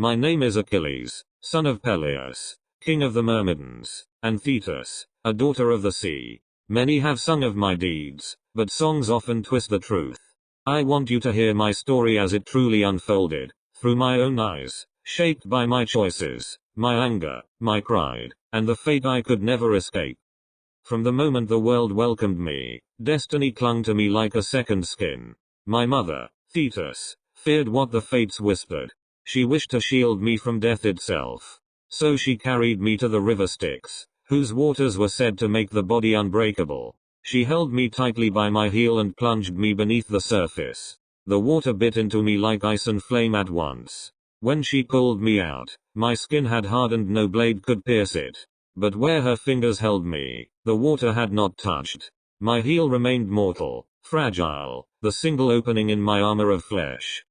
My name is Achilles, son of Peleus, king of the Myrmidons, and Thetis, a daughter of the sea. Many have sung of my deeds, but songs often twist the truth. I want you to hear my story as it truly unfolded, through my own eyes, shaped by my choices, my anger, my pride, and the fate I could never escape. From the moment the world welcomed me, destiny clung to me like a second skin. My mother, Thetis, feared what the fates whispered. She wished to shield me from death itself. So she carried me to the river Styx, whose waters were said to make the body unbreakable. She held me tightly by my heel and plunged me beneath the surface. The water bit into me like ice and flame at once. When she pulled me out, my skin had hardened, no blade could pierce it. But where her fingers held me, the water had not touched. My heel remained mortal, fragile, the single opening in my armor of flesh.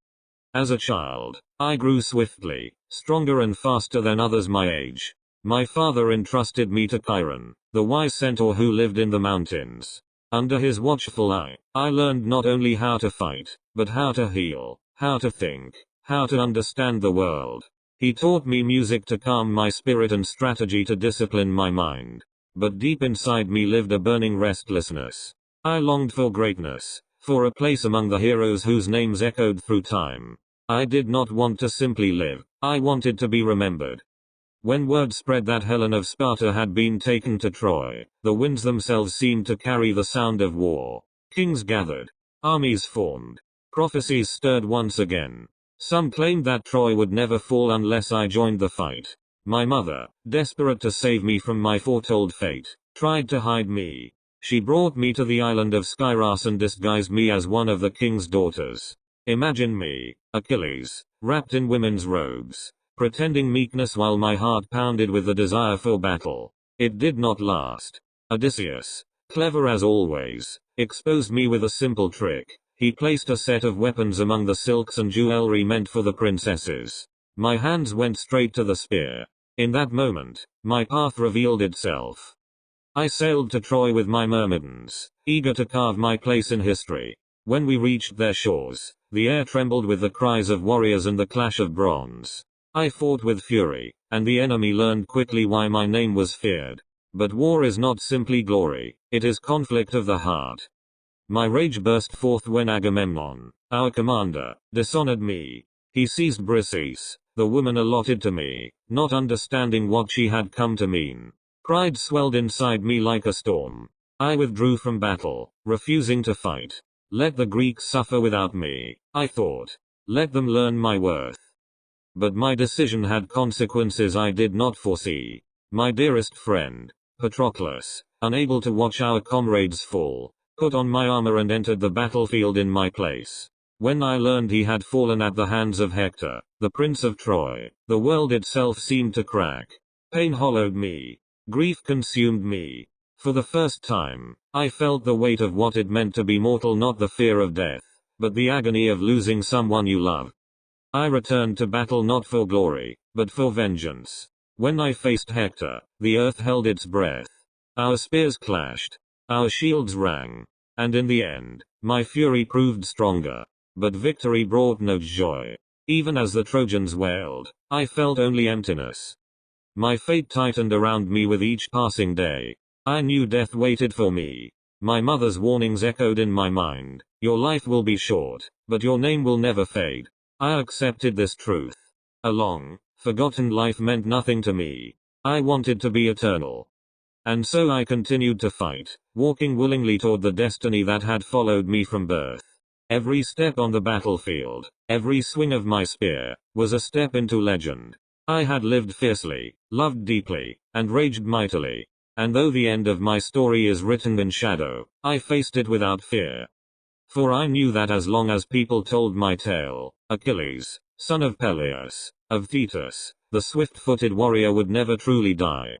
As a child, I grew swiftly, stronger and faster than others my age. My father entrusted me to Chiron, the wise centaur who lived in the mountains. Under his watchful eye, I learned not only how to fight, but how to heal, how to think, how to understand the world. He taught me music to calm my spirit and strategy to discipline my mind. But deep inside me lived a burning restlessness. I longed for greatness, for a place among the heroes whose names echoed through time. I did not want to simply live, I wanted to be remembered. When word spread that Helen of Sparta had been taken to Troy, the winds themselves seemed to carry the sound of war. Kings gathered, armies formed, prophecies stirred once again. Some claimed that Troy would never fall unless I joined the fight. My mother, desperate to save me from my foretold fate, tried to hide me. She brought me to the island of Skyras and disguised me as one of the king's daughters. Imagine me, Achilles, wrapped in women's robes, pretending meekness while my heart pounded with the desire for battle. It did not last. Odysseus, clever as always, exposed me with a simple trick. He placed a set of weapons among the silks and jewelry meant for the princesses. My hands went straight to the spear. In that moment, my path revealed itself. I sailed to Troy with my Myrmidons, eager to carve my place in history. When we reached their shores, the air trembled with the cries of warriors and the clash of bronze. I fought with fury, and the enemy learned quickly why my name was feared. But war is not simply glory, it is conflict of the heart. My rage burst forth when Agamemnon, our commander, dishonored me. He seized Briseis, the woman allotted to me, not understanding what she had come to mean. Pride swelled inside me like a storm. I withdrew from battle, refusing to fight. Let the Greeks suffer without me, I thought. Let them learn my worth. But my decision had consequences I did not foresee. My dearest friend, Patroclus, unable to watch our comrades fall, put on my armor and entered the battlefield in my place. When I learned he had fallen at the hands of Hector, the prince of Troy, the world itself seemed to crack. Pain hollowed me. Grief consumed me. For the first time, I felt the weight of what it meant to be mortal, not the fear of death, but the agony of losing someone you love. I returned to battle not for glory, but for vengeance. When I faced Hector, the earth held its breath. Our spears clashed. Our shields rang. And in the end, my fury proved stronger. But victory brought no joy. Even as the Trojans wailed, I felt only emptiness. My fate tightened around me with each passing day. I knew death waited for me. My mother's warnings echoed in my mind. Your life will be short, but your name will never fade. I accepted this truth. A long, forgotten life meant nothing to me. I wanted to be eternal. And so I continued to fight, walking willingly toward the destiny that had followed me from birth. Every step on the battlefield, every swing of my spear, was a step into legend. I had lived fiercely, loved deeply, and raged mightily. And though the end of my story is written in shadow, I faced it without fear. For I knew that as long as people told my tale, Achilles, son of Peleus, of Thetis, the swift-footed warrior would never truly die.